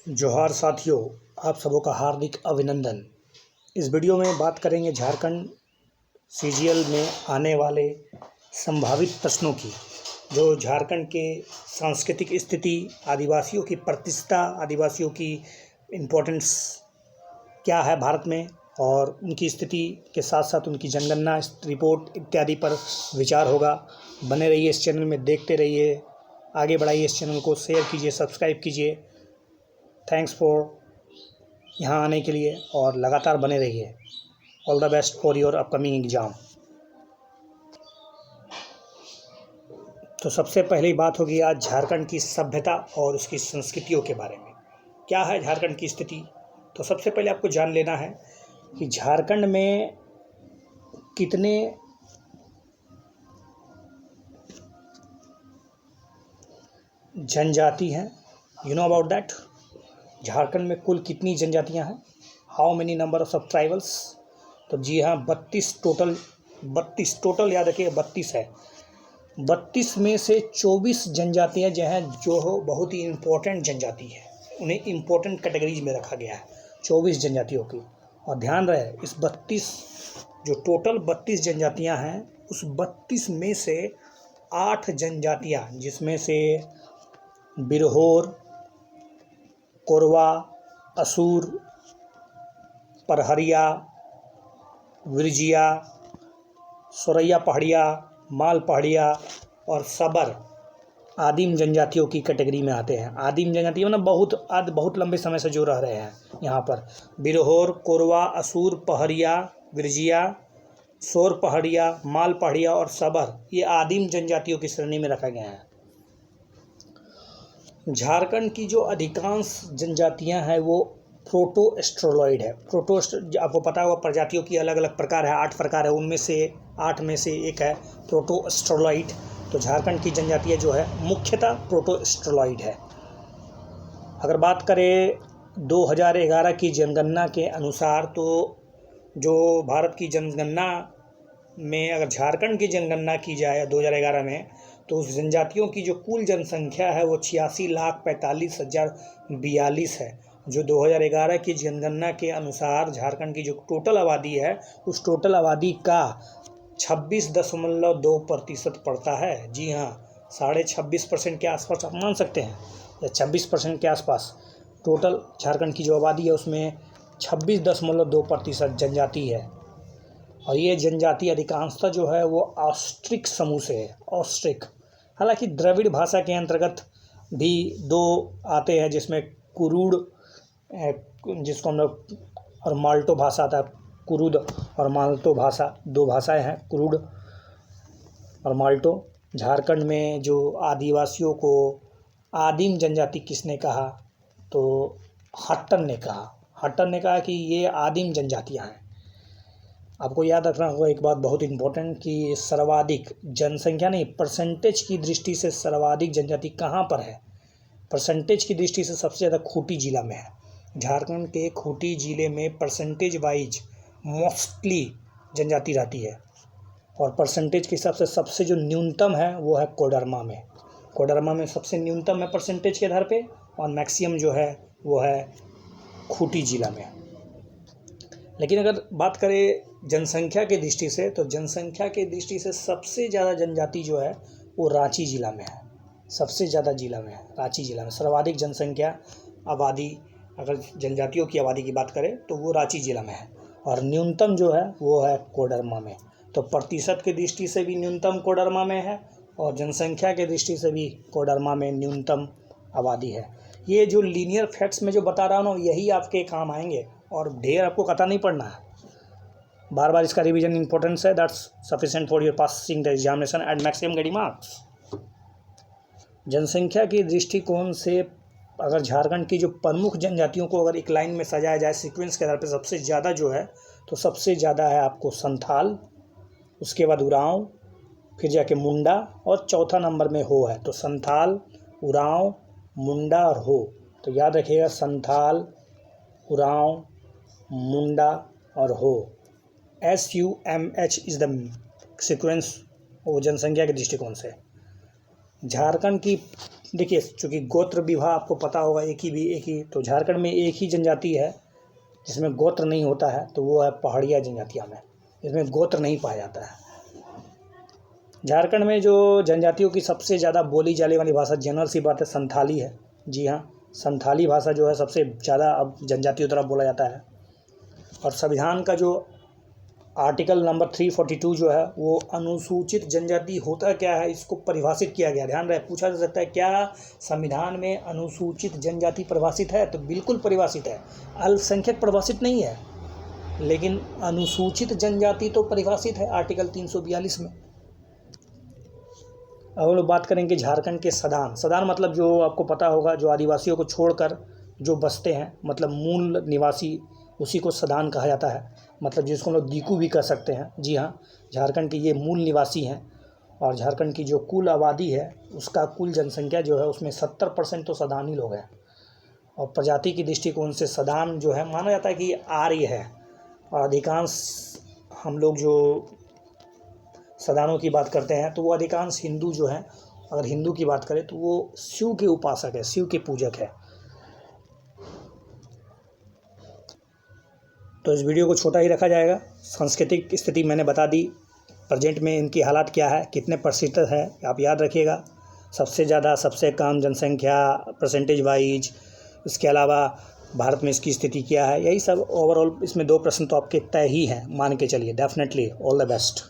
जोहार साथियों, आप सबों का हार्दिक अभिनंदन। इस वीडियो में बात करेंगे झारखंड सीजीएल में आने वाले संभावित प्रश्नों की, जो झारखंड के सांस्कृतिक स्थिति, आदिवासियों की प्रतिष्ठा, आदिवासियों की इम्पोर्टेंस क्या है भारत में और उनकी स्थिति के साथ साथ उनकी जनगणना रिपोर्ट इत्यादि पर विचार होगा। बने रहिए इस चैनल में, देखते रहिए, आगे बढ़ाइए इस चैनल को, शेयर कीजिए, सब्सक्राइब कीजिए। थैंक्स फॉर यहाँ आने के लिए और लगातार बने रहिए। All the best for your upcoming exam. तो सबसे पहली बात होगी आज झारखंड की सभ्यता और उसकी संस्कृतियों के बारे में। क्या है झारखंड की स्थिति? तो सबसे पहले आपको जान लेना है कि झारखंड में कितने जनजाति हैं। You know about that? Jharkhand में कुल कितनी जनजातियां हैं? How many number of tribals? तो जी हाँ, 32 टोटल याद रखिए, 32 है। 32 में से 24 जनजातियां जो हैं, जो बहुत ही इम्पोर्टेंट जनजाति है, उन्हें इम्पोर्टेंट कैटेगरीज में रखा गया है 24 जनजातियों की। और ध्यान रहे, इस 32 जो टोटल 32 जनजातियां हैं, उस 32 में से 8 जनजातियां, जिसमें से बिरहोर, कोरवा, असुर, परहरिया, विरजिया, सोरैया पहाड़िया, माल पहाड़िया और सबर आदिम जनजातियों की कैटेगरी में आते हैं। आदिम जनजाति मतलब बहुत लंबे समय से जो रह रहे हैं यहाँ पर। बिरहोर, कोरवा, असुर, पहाड़िया, विरजिया, सोर पहाड़िया, माल पहाड़िया और सबर, ये आदिम जनजातियों की श्रेणी में रखा गया है। झारखंड की जो अधिकांश जनजातियां हैं वो प्रोटोस्ट्रोलॉइड है। आपको पता होगा, प्रजातियों की अलग अलग प्रकार है, 8 प्रकार है, उनमें से 8 में से एक है प्रोटोस्ट्रोलॉइड। तो झारखंड की जनजातियां जो है मुख्यतः प्रोटोस्ट्रोलॉइड है। अगर बात करें 2011 की जनगणना के अनुसार, तो जो भारत की जनगणना में अगर झारखंड की जनगणना की जाए 2011 में, तो उस जनजातियों की जो कुल जनसंख्या है वो 86,45,042 है। जो 2011 की जनगणना के अनुसार झारखंड की जो टोटल आबादी है, उस टोटल आबादी का 26.2% पड़ता है। जी हाँ, 26.5% के आसपास आप मान सकते हैं, या 26% के आसपास टोटल झारखंड की जो आबादी है उसमें 26.2% जनजाति है। और ये जनजाति अधिकांशतः जो है वो ऑस्ट्रिक समूह से है। ऑस्ट्रिक, हालांकि द्रविड़ भाषा के अंतर्गत भी 2 आते हैं, जिसमें कुरुड़, जिसको हम लोग, और माल्टो भाषा आता है। कुरुद और माल्टो भाषा 2 भाषाएं हैं, कुरुड़ और माल्टो। झारखंड में जो आदिवासियों को आदिम जनजाति किसने कहा? तो हट्टन ने कहा। हट्टन ने कहा कि ये आदिम जनजातियां हैं। आपको याद रखना होगा एक बात बहुत इम्पोर्टेंट, कि सर्वाधिक जनसंख्या नहीं, परसेंटेज की दृष्टि से सर्वाधिक जनजाति कहाँ पर है? परसेंटेज की दृष्टि से सबसे ज़्यादा खूंटी जिला में है। झारखंड के खूंटी जिले में परसेंटेज वाइज मोस्टली जनजाति रहती है, और परसेंटेज के हिसाब से सबसे जो न्यूनतम है वो है कोडरमा में। कोडरमा में सबसे न्यूनतम है परसेंटेज के आधार पे, और मैक्सिमम जो है वो है खूंटी जिला में। लेकिन अगर बात करें जनसंख्या की दृष्टि से, तो जनसंख्या की दृष्टि से सबसे ज़्यादा जनजाति जो है वो रांची जिला में है। सबसे ज़्यादा जिला में है रांची जिला में, सर्वाधिक जनसंख्या आबादी, अगर जनजातियों की आबादी की बात करें तो वो रांची जिला में है, और न्यूनतम जो है वो है कोडरमा में। तो प्रतिशत की दृष्टि से भी न्यूनतम कोडरमा में है, और जनसंख्या की दृष्टि से भी कोडरमा में न्यूनतम आबादी है। ये जो लीनियर फैक्ट्स में जो बता रहा हूँ ना, यही आपके काम आएंगे, और ढेर आपको कथा नहीं पढ़ना है। बार बार इसका रिवीजन इंपॉर्टेंस है। That's sufficient for your passing the examination eight maximum getting marks. जनसंख्या के दृष्टिकोण से अगर झारखंड की जो प्रमुख जनजातियों को अगर एक लाइन में सजाया जाए सीक्वेंस के आधार पर, सबसे ज़्यादा जो है, तो सबसे ज़्यादा है आपको संथाल, उसके बाद उरांव, फिर जाके मुंडा, और चौथा नंबर में हो है। तो संथाल, उरांव, मुंडा और हो। तो याद रखिएगा, संथाल, उरांव, मुंडा और हो। SUMH इज़ द सीक्वेंस वो जनसंख्या के दृष्टिकोण से। झारखंड की देखिए, चूँकि गोत्र विवाह आपको पता होगा, एक ही तो झारखंड में एक ही जनजाति है जिसमें गोत्र नहीं होता है, तो वो है पहाड़िया जनजातियाँ में, इसमें गोत्र नहीं पाया जाता है। झारखंड में जो जनजातियों की सबसे ज़्यादा बोली जाने वाली भाषा, जनरल सी बात है, संथाली है। जी हाँ, संथाली भाषा जो है सबसे ज़्यादा अब जनजातियों द्वारा बोला जाता है। और संविधान का जो आर्टिकल नंबर 342 जो है वो अनुसूचित जनजाति होता क्या है, इसको परिभाषित किया गया। ध्यान रहे, पूछा जा सकता है क्या संविधान में अनुसूचित जनजाति परिभाषित है, तो बिल्कुल परिभाषित है। अल्पसंख्यक परिभाषित नहीं है, लेकिन अनुसूचित जनजाति तो परिभाषित है आर्टिकल 342 में। अब हम लोग बात करेंगे झारखंड के सदान मतलब जो आपको पता होगा, जो आदिवासियों को छोड़कर जो बसते हैं, मतलब मूल निवासी, उसी को सदान कहा जाता है, मतलब जिसको हम लोग दीकू भी कह सकते हैं। जी हाँ, झारखंड के ये मूल निवासी हैं। और झारखंड की जो कुल आबादी है, उसका कुल जनसंख्या जो है उसमें 70% तो सदानी लोग हैं। और प्रजाति की दृष्टिकोण से सदान जो है माना जाता है कि आर्य है। और अधिकांश हम लोग जो सदानों की बात करते हैं तो वो अधिकांश हिंदू जो हैं, अगर हिंदू की बात करें तो वो शिव के उपासक है, शिव के पूजक है। तो इस वीडियो को छोटा ही रखा जाएगा। सांस्कृतिक स्थिति मैंने बता दी, प्रेजेंट में इनकी हालात क्या है, कितने प्रतिशत है, आप याद रखिएगा। सबसे ज़्यादा, सबसे कम जनसंख्या परसेंटेज वाइज, इसके अलावा भारत में इसकी स्थिति क्या है, यही सब ओवरऑल इसमें 2 प्रश्न तो आपके तय ही हैं, मान के चलिए। Definitely all the best.